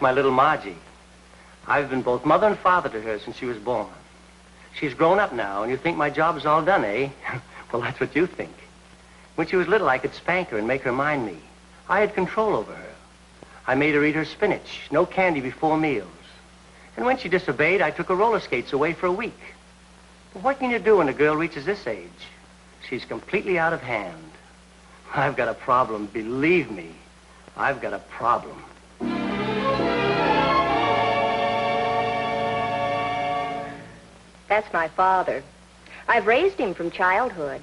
My little Margie. I've been both mother and father to her since she was born. She's grown up now, and you think my job is all done, eh? Well, that's what you think. When she was little, I could spank her and make her mind me. I had control over her. I made her eat her spinach, no candy before meals. And when she disobeyed, I took her roller skates away for a week. But what can you do when a girl reaches this age? She's completely out of hand. I've got a problem, believe me. I've got a problem. That's my father. I've raised him from childhood.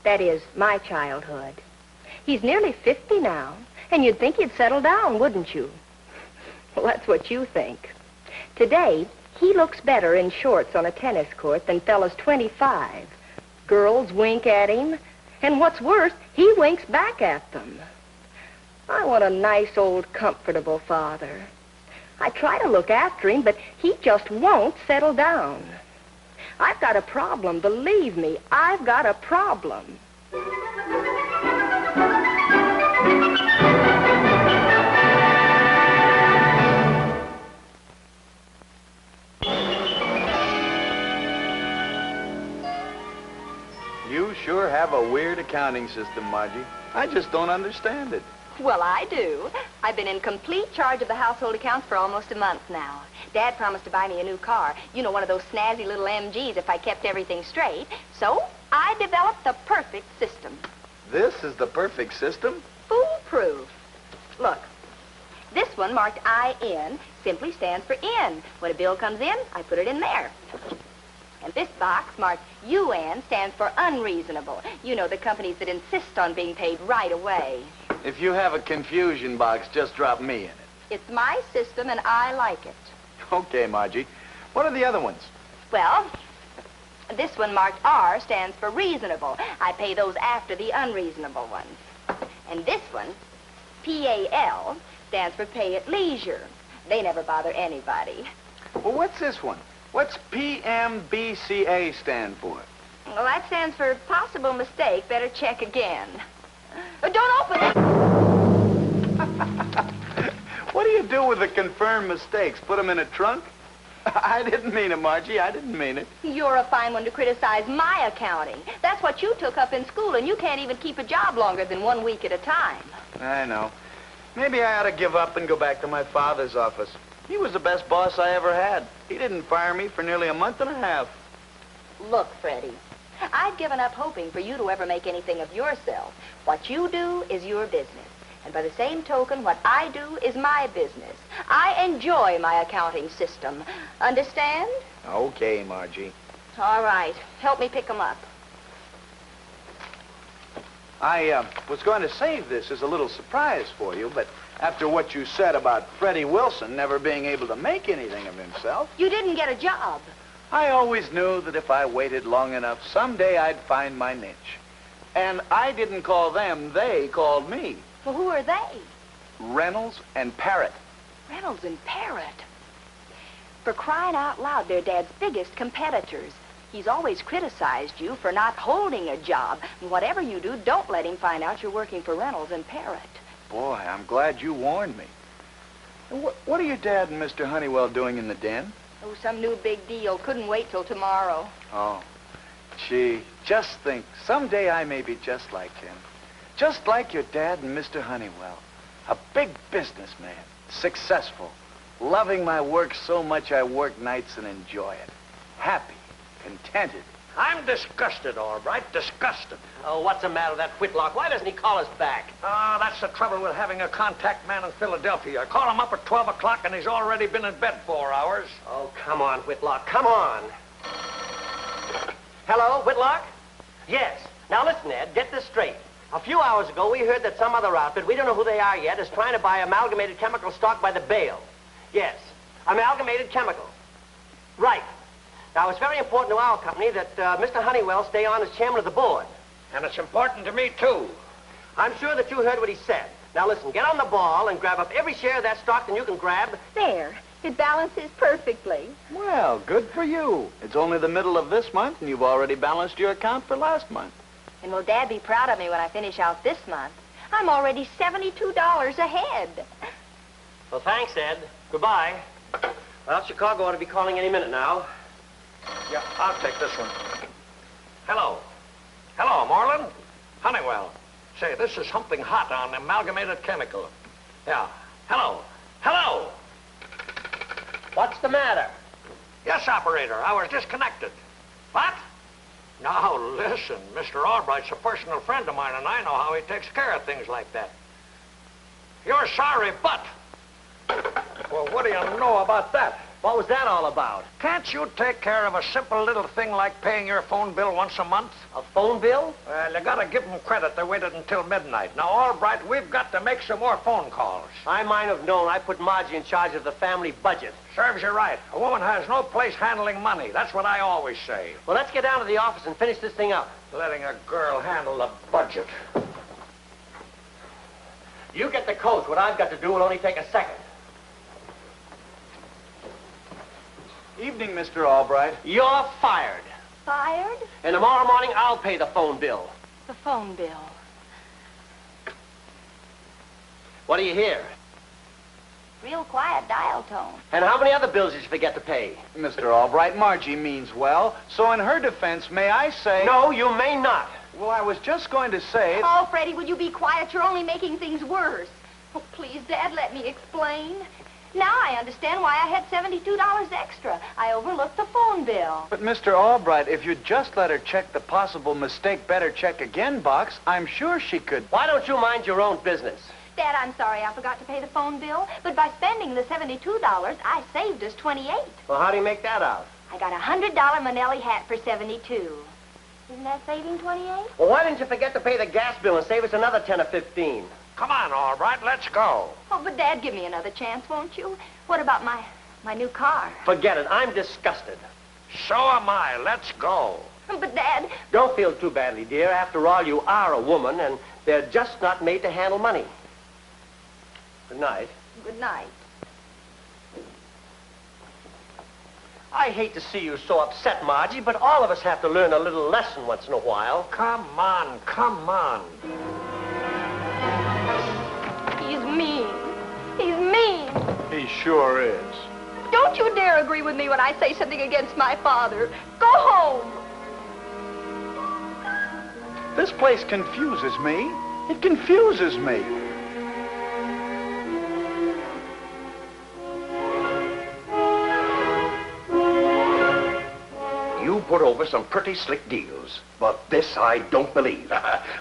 That is, my childhood. He's nearly 50 now, and you'd think he'd settle down, wouldn't you? Well, that's what you think. Today, he looks better in shorts on a tennis court than fellas 25. Girls wink at him, and what's worse, he winks back at them. I want a nice, old, comfortable father. I try to look after him, but he just won't settle down. I've got a problem, believe me, I've got a problem. You sure have a weird accounting system, Margie. I just don't understand it. Well, I do. I've been in complete charge of the household accounts for almost a month now. Dad promised to buy me a new car. You know, one of those snazzy little MGs if I kept everything straight. So, I developed the perfect system. This is the perfect system? Foolproof. Look, this one marked IN simply stands for in. When a bill comes in, I put it in there. And this box marked UN stands for unreasonable. You know, the companies that insist on being paid right away. If you have a confusion box, just drop me in it. It's my system, and I like it. Okay, Margie. What are the other ones? Well, this one marked R stands for reasonable. I pay those after the unreasonable ones. And this one, PAL, stands for pay at leisure. They never bother anybody. Well, what's this one? What's PMBCA stand for? Well, that stands for possible mistake. Better check again. Don't open it! What do you do with the confirmed mistakes? Put them in a trunk? I didn't mean it, Margie. I didn't mean it. You're a fine one to criticize my accounting. That's what you took up in school, and you can't even keep a job longer than 1 week at a time. I know. Maybe I ought to give up and go back to my father's office. He was the best boss I ever had. He didn't fire me for nearly a month and a half. Look, Freddie, I've given up hoping for you to ever make anything of yourself. What you do is your business. And by the same token, what I do is my business. I enjoy my accounting system. Understand? Okay, Margie. All right. Help me pick them up. I was going to save this as a little surprise for you, but after what you said about Freddie Wilson never being able to make anything of himself... You didn't get a job. I always knew that if I waited long enough, someday I'd find my niche. And I didn't call them, they called me. Well, who are they? Reynolds and Parrott. Reynolds and Parrott? For crying out loud, they're Dad's biggest competitors. He's always criticized you for not holding a job. And whatever you do, don't let him find out you're working for Reynolds and Parrott. Boy, I'm glad you warned me. What are your dad and Mr. Honeywell doing in the den? Oh, some new big deal. Couldn't wait till tomorrow. Oh, gee, just think, someday I may be just like him. Just like your dad and Mr. Honeywell. A big businessman, successful, loving my work so much I work nights and enjoy it. Happy, contented. I'm disgusted, Albright, disgusted. Oh, what's the matter with that Whitlock? Why doesn't he call us back? Ah, that's the trouble with having a contact man in Philadelphia. I call him up at 12 o'clock and he's already been in bed 4 hours. Oh, come on, Whitlock, come on. Hello, Whitlock? Yes. Now listen, Ed, get this straight. A few hours ago, we heard that some other outfit, we don't know who they are yet, is trying to buy Amalgamated Chemical stock by the bale. Yes, Amalgamated Chemical. Right. Now, it's very important to our company that Mr. Honeywell stay on as chairman of the board. And it's important to me, too. I'm sure that you heard what he said. Now, listen, get on the ball and grab up every share of that stock that you can grab. There. It balances perfectly. Well, good for you. It's only the middle of this month, and you've already balanced your account for last month. And will Dad be proud of me when I finish out this month? I'm already $72 ahead. Well, thanks, Ed. Goodbye. Well, Chicago ought to be calling any minute now. Yeah, I'll take this one. Hello. Hello, Moreland. Honeywell. Say, this is something hot on Amalgamated Chemical. Yeah. Hello. Hello. What's the matter? Yes, operator. I was disconnected. What? Now, listen. Mr. Albright's a personal friend of mine, and I know how he takes care of things like that. You're sorry, but... Well, what do you know about that? What was that all about? Can't you take care of a simple little thing like paying your phone bill once a month? A phone bill? Well, you gotta give them credit. They waited until midnight. Now, Albright, we've got to make some more phone calls. I might have known. I put Margie in charge of the family budget. Serves you right. A woman has no place handling money. That's what I always say. Well, let's get down to the office and finish this thing up. Letting a girl handle the budget. You get the coach. What I've got to do will only take a second. Evening, Mr. Albright. You're fired. Fired? And tomorrow morning, I'll pay the phone bill. The phone bill. What do you hear? Real quiet dial tone. And how many other bills did you forget to pay? Mr. Albright, Margie means well. So in her defense, may I say... No, you may not. Well, I was just going to say... Oh, Freddie, will you be quiet? You're only making things worse. Oh, please, Dad, let me explain. Now I understand why I had $72 extra. I overlooked the phone bill. But, Mr. Albright, if you'd just let her check the possible mistake better check again box, I'm sure she could... Why don't you mind your own business? Dad, I'm sorry I forgot to pay the phone bill, but by spending the $72, I saved us $28. Well, how do you make that out? I got a $100 Manelli hat for $72. Isn't that saving $28? Well, why didn't you forget to pay the gas bill and save us another 10 or 15? Come on, Albright, let's go. Oh, but Dad, give me another chance, won't you? What about my new car? Forget it. I'm disgusted. So am I. Let's go. But, Dad... Don't feel too badly, dear. After all, you are a woman, and they're just not made to handle money. Good night. Good night. I hate to see you so upset, Margie, but all of us have to learn a little lesson once in a while. Come on, come on. He's mean. He's mean. He sure is. Don't you dare agree with me when I say something against my father. Go home. This place confuses me. It confuses me. You put over some pretty slick deals, but this I don't believe.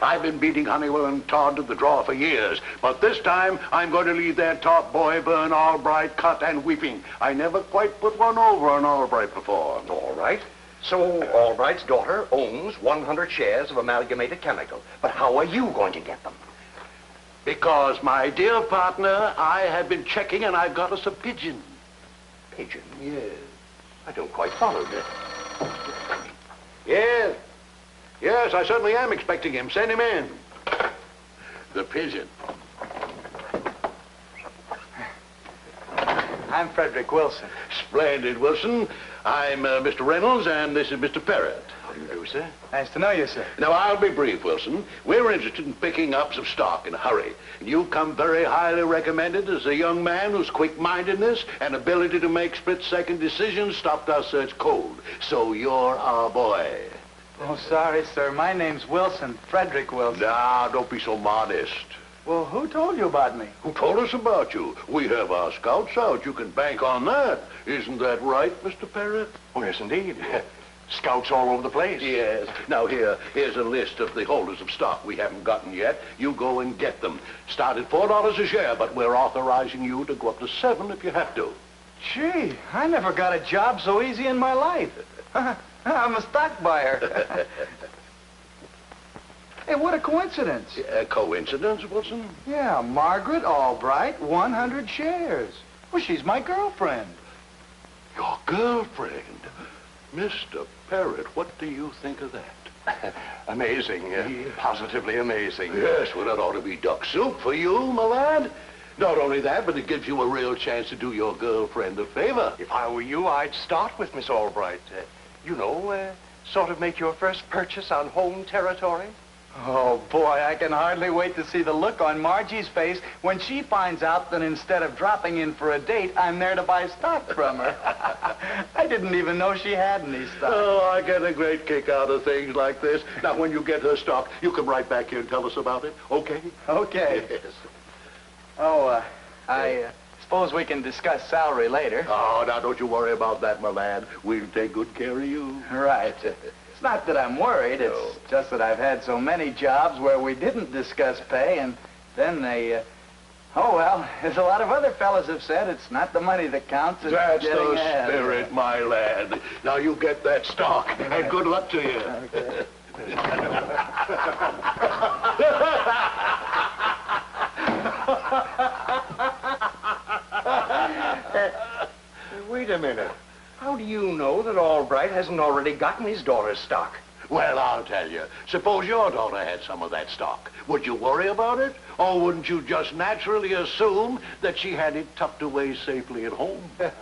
I've been beating Honeywell and Todd to the draw for years, but this time I'm going to leave their top boy, Vern Albright, cut and weeping. I never quite put one over on Albright before. All right. So Albright's daughter owns 100 shares of Amalgamated Chemical. But how are you going to get them? Because, my dear partner, I have been checking and I've got us a pigeon. Pigeon? Yes. I don't quite follow that. Yes. Yes, I certainly am expecting him. Send him in. The pigeon. I'm Frederick Wilson. Splendid, Wilson. I'm Mr. Reynolds, and this is Mr. Parrott. How do you do, sir? Nice to know you, sir. Now, I'll be brief, Wilson. We're interested in picking up some stock in a hurry. And you come very highly recommended as a young man whose quick-mindedness and ability to make split-second decisions stopped our search cold. So you're our boy. Oh, sorry, sir. My name's Wilson. Frederick Wilson. Now, don't be so modest. Well, who told you about me? Who told us about you? We have our scouts out. You can bank on that. Isn't that right, Mr. Parrott? Oh, yes, indeed. Scouts all over the place. Yes. Now, here's a list of the holders of stock we haven't gotten yet. You go and get them. Start at $4 a share, but we're authorizing you to go up to $7 if you have to. Gee, I never got a job so easy in my life. I'm a stock buyer. Hey, what a coincidence. Coincidence, Wilson? Yeah, Margaret Albright, 100 shares. Well, she's my girlfriend. Your girlfriend? Mr. Parrott, what do you think of that? Amazing. Positively amazing. Yes, well, that ought to be duck soup for you, my lad. Not only that, but it gives you a real chance to do your girlfriend a favor. If I were you, I'd start with Miss Albright. Sort of make your first purchase on home territory. Oh, boy, I can hardly wait to see the look on Margie's face when she finds out that instead of dropping in for a date, I'm there to buy stock from her. I didn't even know she had any stock. Oh, I get a great kick out of things like this. Now, when you get her stock, you come right back here and tell us about it, okay? Okay. Yes. Oh, I suppose we can discuss salary later. Oh, now, don't you worry about that, my lad. We'll take good care of you. Right. It's not that I'm worried. It's just that I've had so many jobs where we didn't discuss pay, and then they... Oh, well, as a lot of other fellas have said, it's not the money that counts. It's That's getting the ahead. spirit, my lad. Now, you get that stock, and good luck to you. Okay. Wait a minute. How do you know that Albright hasn't already gotten his daughter's stock? Well, I'll tell you. Suppose your daughter had some of that stock. Would you worry about it? Or wouldn't you just naturally assume that she had it tucked away safely at home? All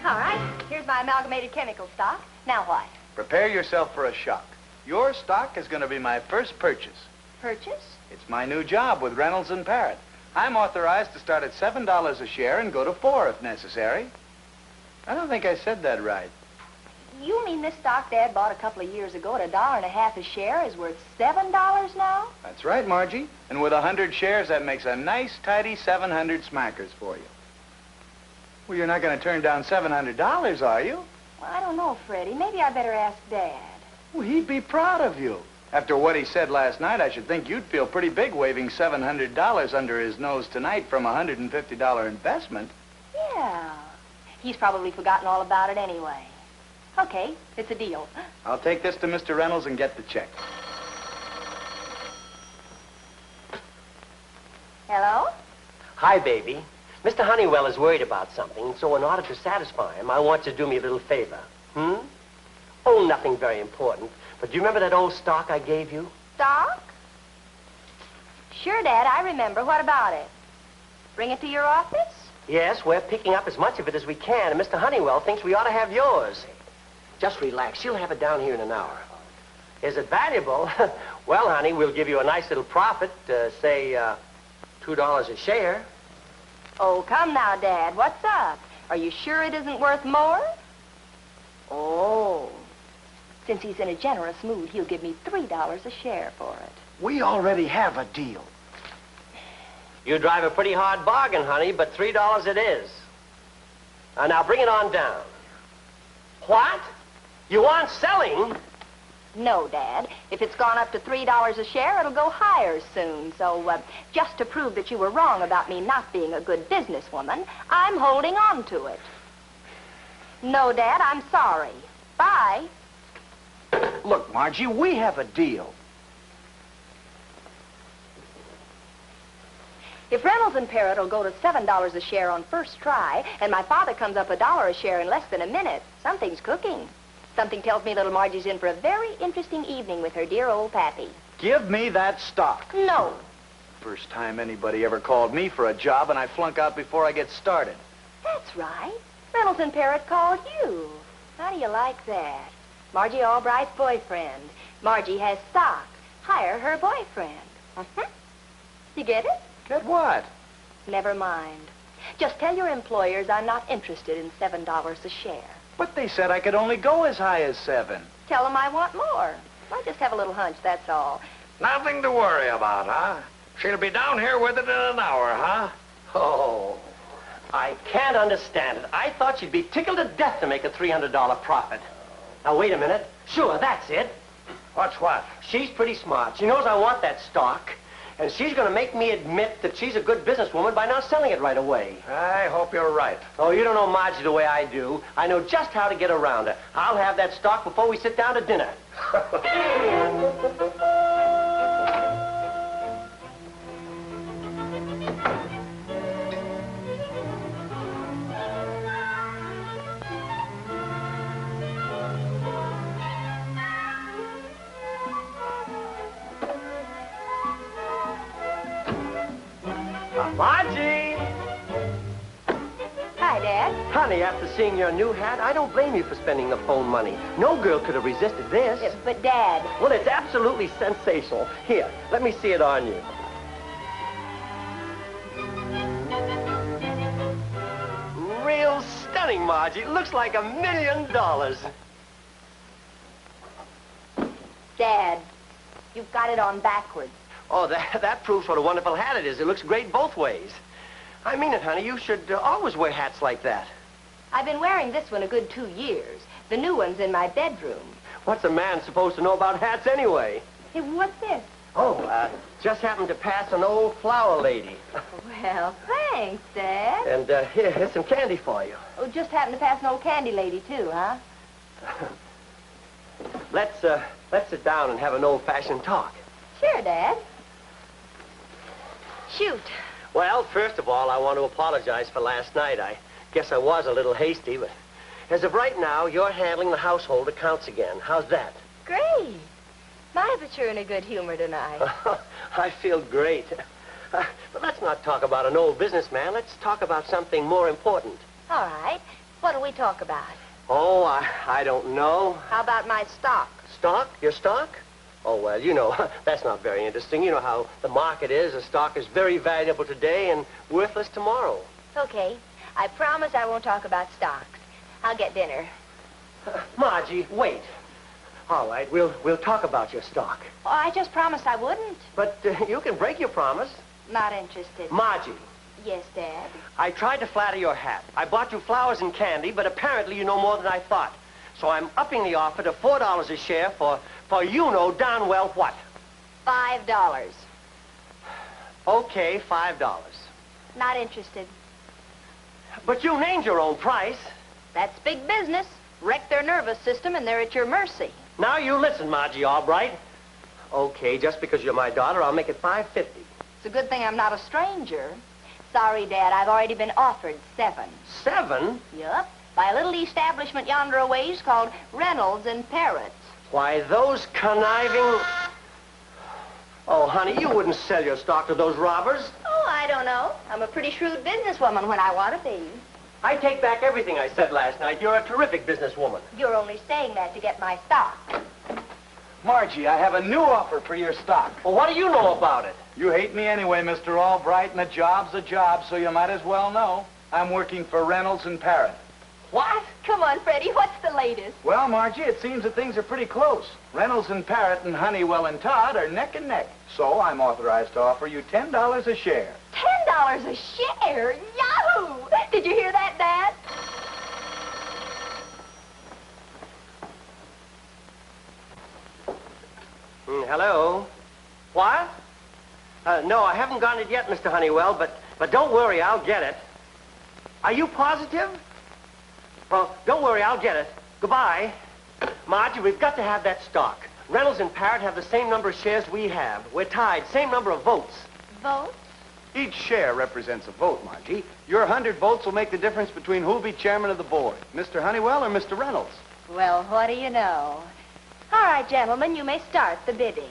right, here's my amalgamated chemical stock. Now what? Prepare yourself for a shock. Your stock is going to be my first purchase. Purchase? It's my new job with Reynolds and Parrott. I'm authorized to start at $7 a share and go to $4 if necessary. I don't think I said that right. You mean this stock Dad bought a couple of years ago at $1.50 a share is worth $7 now? That's right, Margie. And with 100 shares, that makes a nice, tidy 700 smackers for you. Well, you're not going to turn down $700, are you? Well, I don't know, Freddie. Maybe I better ask Dad. Well, he'd be proud of you. After what he said last night, I should think you'd feel pretty big waving $700 under his nose tonight from a $150 investment. Yeah. He's probably forgotten all about it anyway. Okay, it's a deal. I'll take this to Mr. Reynolds and get the check. Hello? Hi, baby. Mr. Honeywell is worried about something, so in order to satisfy him, I want you to do me a little favor. Oh, nothing very important. But do you remember that old stock I gave you? Stock? Sure, Dad, I remember. What about it? Bring it to your office? Yes, we're picking up as much of it as we can, and Mr. Honeywell thinks we ought to have yours. Just relax. She'll have it down here in an hour. Is it valuable? Well, honey, we'll give you a nice little profit, say, $2 a share. Oh, come now, Dad. What's up? Are you sure it isn't worth more? Oh. Since he's in a generous mood, he'll give me $3 a share for it. We already have a deal. You drive a pretty hard bargain, honey, but $3 it is. Now bring it on down. What? You aren't selling? No, Dad. If it's gone up to $3 a share, it'll go higher soon. So, just to prove that you were wrong about me not being a good businesswoman, I'm holding on to it. No, Dad, I'm sorry. Bye. Look, Margie, we have a deal. If Reynolds and Parrott will go to $7 a share on first try, and my father comes up $1 a share in less than a minute, something's cooking. Something tells me little Margie's in for a very interesting evening with her dear old pappy. Give me that stock. No. First time anybody ever called me for a job, and I flunk out before I get started. That's right. Reynolds and Parrott called you. How do you like that? Margie Albright's boyfriend. Margie has stock. Hire her boyfriend. You get it? Get what? Never mind. Just tell your employers I'm not interested in $7 a share. But they said I could only go as high as 7. Tell them I want more. I just have a little hunch, that's all. Nothing to worry about, huh? She'll be down here with it in an hour, huh? Oh, I can't understand it. I thought she'd be tickled to death to make a $300 profit. Now, wait a minute. Sure, that's it. What's what? She's pretty smart. She knows I want that stock. And she's going to make me admit that she's a good businesswoman by not selling it right away. I hope you're right. Oh, you don't know Margie the way I do. I know just how to get around her. I'll have that stock before we sit down to dinner. Margie! Hi, Dad. Honey, after seeing your new hat, I don't blame you for spending the phone money. No girl could have resisted this. But, Dad... Well, it's absolutely sensational. Here, let me see it on you. Real stunning, Margie. It looks like $1 million. Dad, you've got it on backwards. Oh, that proves what a wonderful hat it is. It looks great both ways. I mean it, honey. You should always wear hats like that. I've been wearing this one a good 2 years. The new one's in my bedroom. What's a man supposed to know about hats anyway? Hey, what's this? Oh, just happened to pass an old flower lady. Well, thanks, Dad. And here's some candy for you. Oh, just happened to pass an old candy lady, too, huh? Let's sit down and have an old-fashioned talk. Sure, Dad. Shoot. Well, first of all, I want to apologize for last night. I guess I was a little hasty, but as of right now, you're handling the household accounts again. How's that? Great. My, but you're in a good humor tonight. I feel great. But let's not talk about an old businessman. Let's talk about something more important. All right. What'll we talk about? Oh, I don't know. How about my stock? Stock? Your stock? Oh, well, you know, that's not very interesting. You know how the market is. A stock is very valuable today and worthless tomorrow. Okay. I promise I won't talk about stocks. I'll get dinner. Margie, wait. All right, we'll talk about your stock. Oh, I just promised I wouldn't. But you can break your promise. Not interested. Margie. Yes, Dad? I tried to flatter your hat. I bought you flowers and candy, but apparently you know more than I thought. So I'm upping the offer to $4 a share for you know darn well what. $5. Okay, $5. Not interested. But you named your own price. That's big business. Wreck their nervous system and they're at your mercy. Now you listen, Margie Albright. Okay, just because you're my daughter, I'll make it $5.50. It's a good thing I'm not a stranger. Sorry, Dad, I've already been offered $7. $7? Yup. By a little establishment yonder a ways called Reynolds and Parrots. Why, those conniving... Oh, honey, you wouldn't sell your stock to those robbers. Oh, I don't know. I'm a pretty shrewd businesswoman when I want to be. I take back everything I said last night. You're a terrific businesswoman. You're only saying that to get my stock. Margie, I have a new offer for your stock. Well, what do you know about it? You hate me anyway, Mr. Albright, and a job's a job, so you might as well know. I'm working for Reynolds and Parrott. What? Come on, Freddie. What's the latest? Well, Margie, it seems that things are pretty close. Reynolds and Parrott and Honeywell and Todd are neck and neck. So I'm authorized to offer you $10 a share. $10 a share? Yahoo! Did you hear that, Dad? Hello? What? No, I haven't gotten it yet, Mr. Honeywell, but don't worry, I'll get it. Are you positive? Well, don't worry, I'll get it. Goodbye. Margie, we've got to have that stock. Reynolds and Parrott have the same number of shares we have. We're tied, same number of votes. Votes? Each share represents a vote, Margie. Your 100 votes will make the difference between who'll be chairman of the board, Mr. Honeywell or Mr. Reynolds. Well, what do you know? All right, gentlemen, you may start the bidding.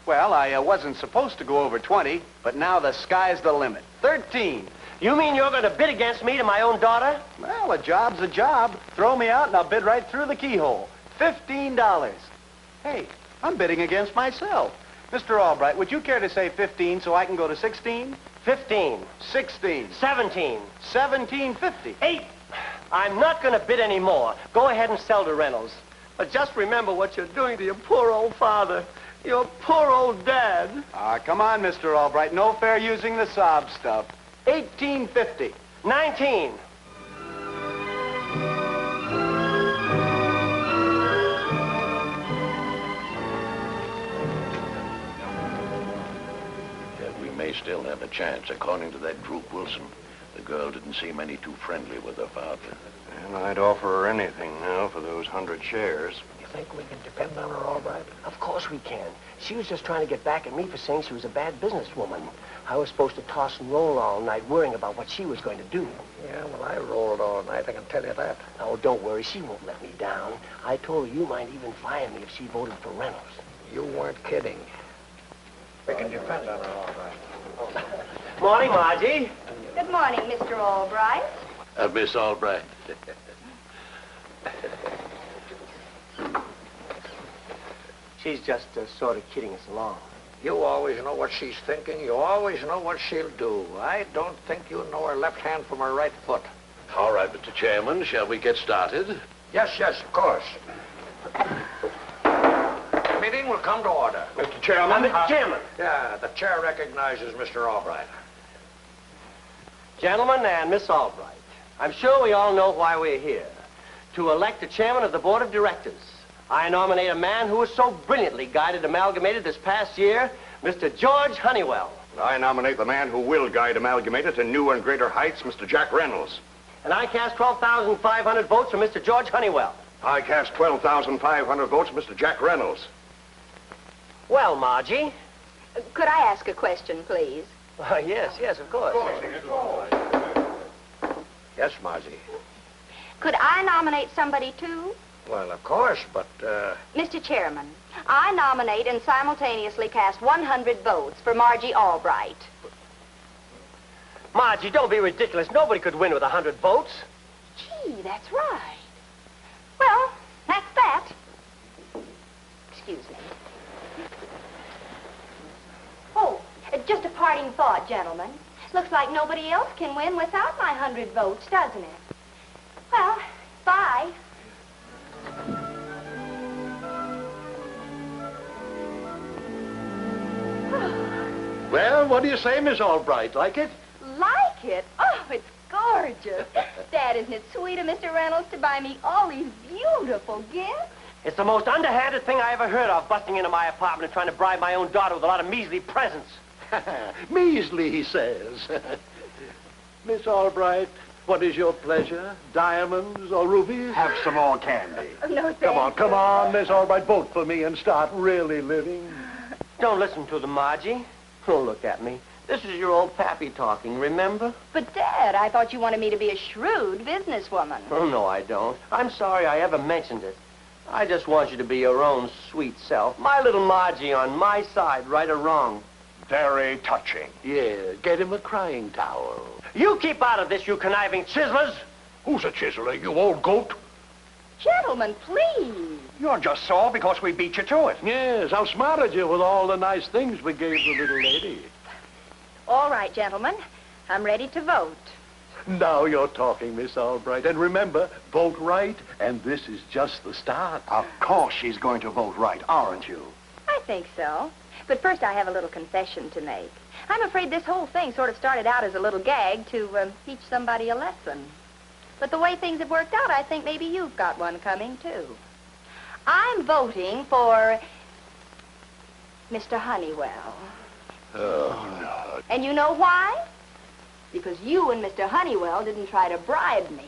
Well, I wasn't supposed to go over 20, but now the sky's the limit. 13. You mean you're going to bid against me to my own daughter? Well, a job's a job. Throw me out and I'll bid right through the keyhole. $15. Hey, I'm bidding against myself. Mr. Albright, would you care to say 15 so I can go to 16? 15. 16. 17. 17.50. 8. I'm not going to bid any more. Go ahead and sell to Reynolds. But just remember what you're doing to your poor old father. Your poor old dad. Come on, Mr. Albright. No fair using the sob stuff. 18.50. 19. may still have a chance. According to that Brooke Wilson, the girl didn't seem any too friendly with her father. And I'd offer her anything now for those 100 shares. You think we can depend on her all right? Of course we can. She was just trying to get back at me for saying she was a bad businesswoman. I was supposed to toss and roll all night worrying about what she was going to do. Yeah, well, I rolled all night, I can tell you that. Oh, don't worry. She won't let me down. I told her you might even fire me if she voted for Reynolds. You weren't kidding. We can depend on her all right. Morning, Margie. Good morning, Mr. Albright. Miss Albright. She's just sort of kidding us along. You always know what she's thinking. You always know what she'll do. I don't think you know her left hand from her right foot. All right, Mr. Chairman, shall we get started? Yes, of course. The meeting will come to order. Mr. Chairman? Mr. Chairman. Yeah, the chair recognizes Mr. Albright. Gentlemen and Miss Albright, I'm sure we all know why we're here. To elect a chairman of the board of directors. I nominate a man who was so brilliantly guided Amalgamated this past year, Mr. George Honeywell. I nominate the man who will guide Amalgamated to new and greater heights, Mr. Jack Reynolds. And I cast 12,500 votes for Mr. George Honeywell. I cast 12,500 votes for Mr. Jack Reynolds. Well, Margie. Could I ask a question, please? Yes, of course. Yes, Margie. Could I nominate somebody, too? Well, of course, but, Mr. Chairman, I nominate and simultaneously cast 100 votes for Margie Albright. Margie, don't be ridiculous. Nobody could win with 100 votes. Gee, that's right. Well, that's that. Excuse me. Oh, just a parting thought, gentlemen. Looks like nobody else can win without my 100 votes, doesn't it? Well, bye. Well, what do you say, Miss Albright? Like it? Like it? Oh, it's gorgeous. Dad, isn't it sweet of Mr. Reynolds to buy me all these beautiful gifts? It's the most underhanded thing I ever heard of, busting into my apartment and trying to bribe my own daughter with a lot of measly presents. Measly, he says. Miss Albright, what is your pleasure? Diamonds or rubies? Have some more candy. Oh, no, thank Come on, Miss Albright, vote for me and start really living. Don't listen to them, Margie. Oh, look at me. This is your old pappy talking, remember? But, Dad, I thought you wanted me to be a shrewd businesswoman. Oh, no, I don't. I'm sorry I ever mentioned it. I just want you to be your own sweet self. My little Margie on my side, right or wrong. Very touching. Yeah, get him a crying towel. You keep out of this, you conniving chiselers. Who's a chiseler, you old goat? Gentlemen, please. You're just sore because we beat you to it. Yes, outsmarted you with all the nice things we gave the little lady. All right, gentlemen. I'm ready to vote. Now you're talking, Miss Albright. And remember, vote right, and this is just the start. Of course she's going to vote right, aren't you? I think so. But first I have a little confession to make. I'm afraid this whole thing sort of started out as a little gag to teach somebody a lesson. But the way things have worked out, I think maybe you've got one coming, too. I'm voting for Mr. Honeywell. Oh, no. And you know why? Because you and Mr. Honeywell didn't try to bribe me.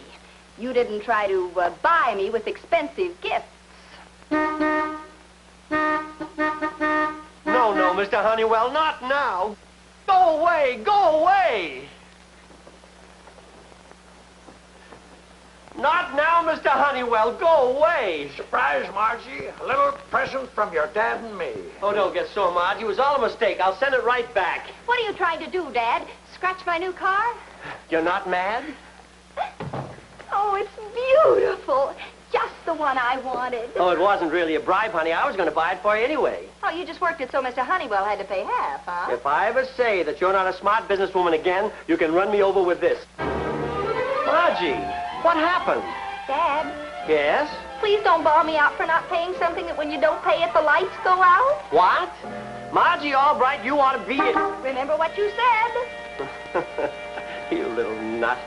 You didn't try to buy me with expensive gifts. No, Mr. Honeywell, not now. Go away, go away. Not now, Mr. Honeywell, go away. Surprise, Margie. A little present from your dad and me. Oh, don't get sore, Margie. It was all a mistake. I'll send it right back. What are you trying to do, Dad? Scratch my new car? You're not mad? Oh, it's beautiful. Just the one I wanted. Oh, it wasn't really a bribe, honey. I was going to buy it for you anyway. Oh, you just worked it so Mr. Honeywell had to pay half, huh? If I ever say that you're not a smart businesswoman again, you can run me over with this. Margie, what happened? Dad, Yes? please don't bawl me out for not paying something that when you don't pay it, the lights go out. What? Margie Albright, you ought to be it. Remember what you said. You little nut.